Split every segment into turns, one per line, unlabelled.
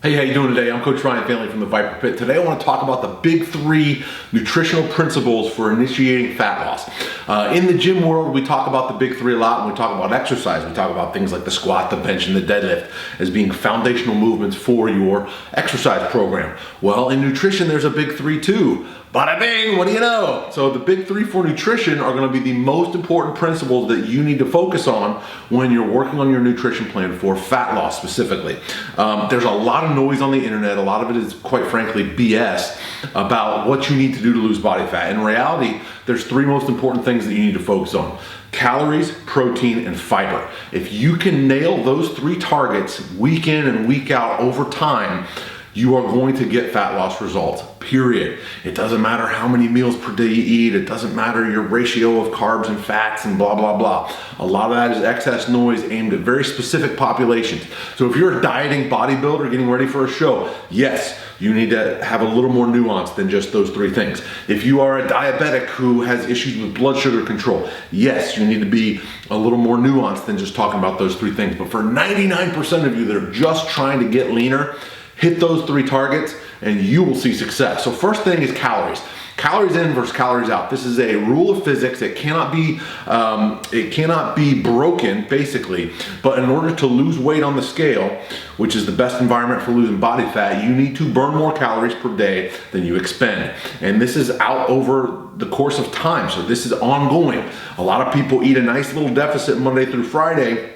Hey, how you doing today? I'm Coach Ryan Family from the VIPAR Pit. Today I want to talk about the big three nutritional principles for initiating fat loss. In the gym world, we talk about the big three a lot when we talk about exercise. We talk about things like the squat, the bench, and the deadlift as being foundational movements for your exercise program. Well, in nutrition, there's a big three too. Bada bing, what do you know? So the big three for nutrition are going to be the most important principles that you need to focus on when you're working on your nutrition plan for fat loss specifically. There's a lot of noise on the internet. A lot of it is, quite frankly, BS about what you need to do to lose body fat. In reality, there's three most important things that you need to focus on: calories, protein, and fiber. If you can nail those three targets week in and week out over time, you are going to get fat loss results, period. It doesn't matter how many meals per day you eat. It doesn't matter your ratio of carbs and fats and blah, blah, blah. A lot of that is excess noise aimed at very specific populations. So if you're a dieting bodybuilder getting ready for a show, yes, you need to have a little more nuance than just those three things. If you are a diabetic who has issues with blood sugar control, yes, you need to be a little more nuanced than just talking about those three things. But for 99% of you that are just trying to get leaner, hit those three targets and you will see success. So first thing is calories. Calories in versus calories out. This is a rule of physics. It cannot be broken, basically. But in order to lose weight on the scale, which is the best environment for losing body fat, you need to burn more calories per day than you expend. And this is out over the course of time. So this is ongoing. A lot of people eat a nice little deficit Monday through Friday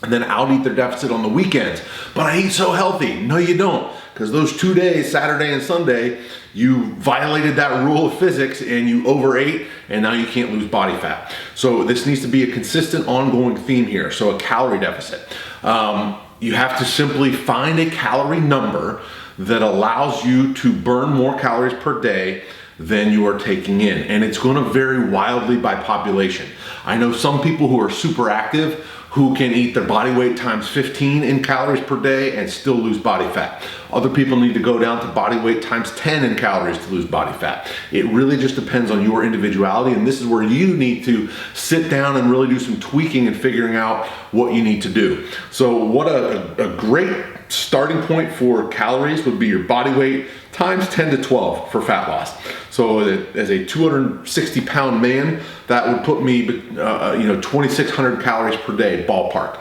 and then out eat their deficit on the weekends. But I eat so healthy. No, you don't. Because those 2 days, Saturday and Sunday, you violated that rule of physics and you overate, and now you can't lose body fat. So this needs to be a consistent ongoing theme here. So a calorie deficit. You have to simply find a calorie number that allows you to burn more calories per day than you are taking in. And it's going to vary wildly by population. I know some people who are super active who can eat their body weight times 15 in calories per day and still lose body fat. Other people need to go down to body weight times 10 in calories to lose body fat. It really just depends on your individuality, and this is where you need to sit down and really do some tweaking and figuring out what you need to do. So what a great starting point for calories would be your body weight times 10 to 12 for fat loss. So as a 260 pound man, that would put me 2,600 calories per day, ballpark.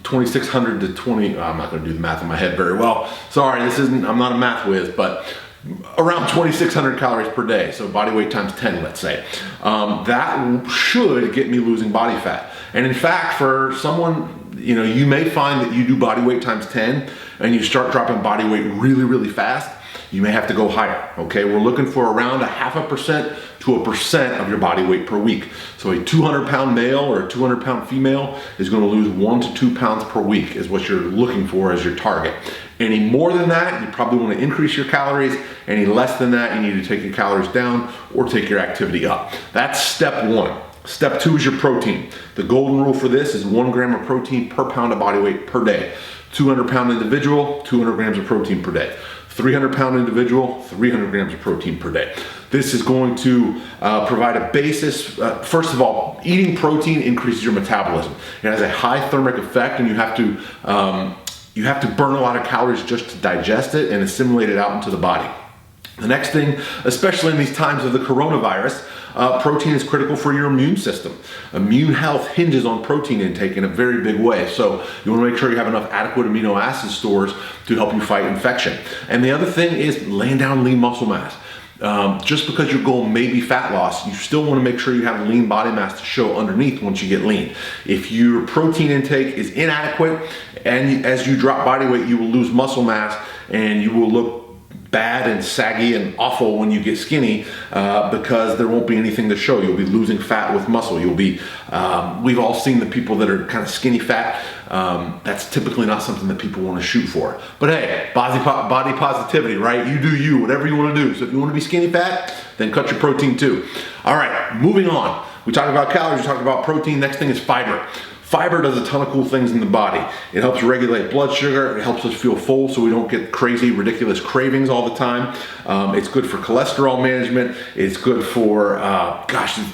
2,600 to 20, I'm not gonna do the math in my head very well. Sorry, I'm not a math whiz, but around 2,600 calories per day. So body weight times 10, let's say. That should get me losing body fat. And in fact, for someone, you may find that you do body weight times 10 and you start dropping body weight really, really fast. You may have to go higher, okay? We're looking for around 0.5% to 1% of your body weight per week. So a 200 pound male or a 200 pound female is gonna lose 1 to 2 pounds per week is what you're looking for as your target. Any more than that, you probably wanna increase your calories. Any less than that, you need to take your calories down or take your activity up. That's step one. Step two is your protein. The golden rule for this is 1 gram of protein per pound of body weight per day. 200 pound individual, 200 grams of protein per day. 300 pound individual, 300 grams of protein per day. This is going to provide a basis. First of all, eating protein increases your metabolism. It has a high thermic effect, and you have to burn a lot of calories just to digest it and assimilate it out into the body. The next thing, especially in these times of the coronavirus, protein is critical for your immune system. Immune health hinges on protein intake in a very big way. So you want to make sure you have enough adequate amino acid stores to help you fight infection. And the other thing is laying down lean muscle mass. Just because your goal may be fat loss, you still want to make sure you have lean body mass to show underneath once you get lean. If your protein intake is inadequate and as you drop body weight, you will lose muscle mass and you will look bad and saggy and awful when you get skinny because there won't be anything to show. You'll be losing fat with muscle. We've all seen the people that are kind of skinny fat. That's typically not something that people want to shoot for. But hey, body positivity, right? You do you, whatever you want to do. So if you want to be skinny fat, then cut your protein too. All right, moving on. We talked about calories, we talked about protein. Next thing is fiber. Fiber does a ton of cool things in the body. It helps regulate blood sugar. It helps us feel full so we don't get crazy, ridiculous cravings all the time. It's good for cholesterol management. It's good for,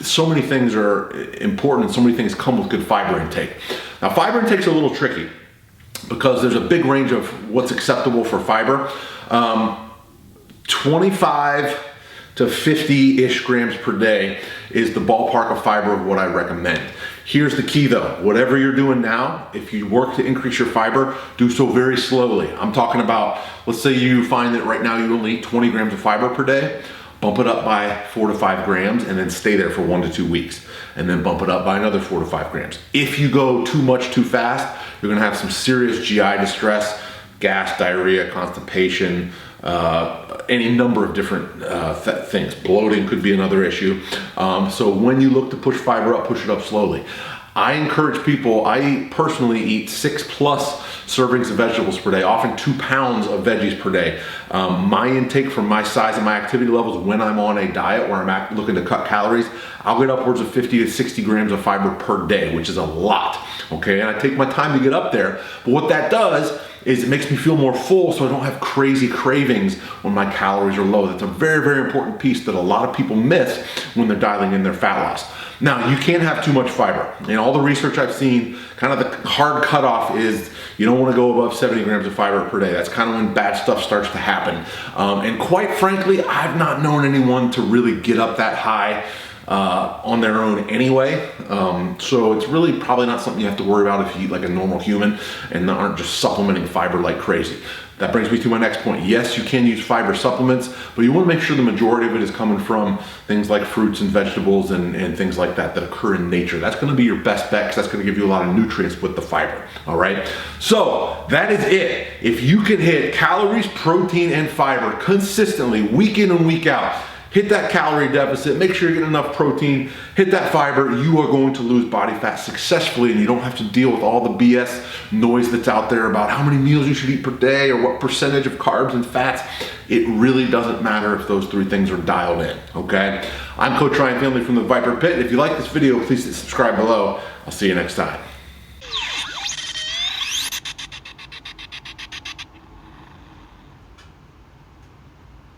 so many things are important and so many things come with good fiber intake. Now, fiber intake's a little tricky. because there's a big range of what's acceptable for fiber. 25 to 50-ish grams per day is the ballpark of fiber of what I recommend. Here's the key though, whatever you're doing now, if you work to increase your fiber, do so very slowly. I'm talking about, let's say you find that right now you only eat 20 grams of fiber per day, bump it up by 4 to 5 grams and then stay there for 1 to 2 weeks. And then bump it up by another 4 to 5 grams. If you go too much too fast, you're gonna have some serious GI distress, gas, diarrhea, constipation, any number of different things. Bloating could be another issue. So when you look to push fiber up, push it up slowly. I encourage people, I personally eat 6+ servings of vegetables per day, often 2 pounds of veggies per day. My intake from my size and my activity levels when I'm on a diet where I'm looking to cut calories, I'll get upwards of 50 to 60 grams of fiber per day, which is a lot, okay? And I take my time to get up there, but what that does is it makes me feel more full so I don't have crazy cravings when my calories are low. That's a very, very important piece that a lot of people miss when they're dialing in their fat loss. Now, you can't have too much fiber. In all the research I've seen, kind of the hard cutoff is you don't want to go above 70 grams of fiber per day. That's kind of when bad stuff starts to happen. And quite frankly, I've not known anyone to really get up that high on their own anyway. So it's really probably not something you have to worry about if you eat like a normal human and aren't just supplementing fiber like crazy. That brings me to my next point. Yes, you can use fiber supplements, but you want to make sure the majority of it is coming from things like fruits and vegetables and things like that that occur in nature. That's going to be your best bet because that's going to give you a lot of nutrients with the fiber. All right. So that is it. If you can hit calories, protein, and fiber consistently week in and week out, hit that calorie deficit, make sure you're getting enough protein, hit that fiber, you are going to lose body fat successfully and you don't have to deal with all the BS noise that's out there about how many meals you should eat per day or what percentage of carbs and fats. It really doesn't matter if those 3 things are dialed in, okay? I'm Coach Ryan Finley from the VIPAR Pit. If you like this video, please hit subscribe below. I'll see you next time.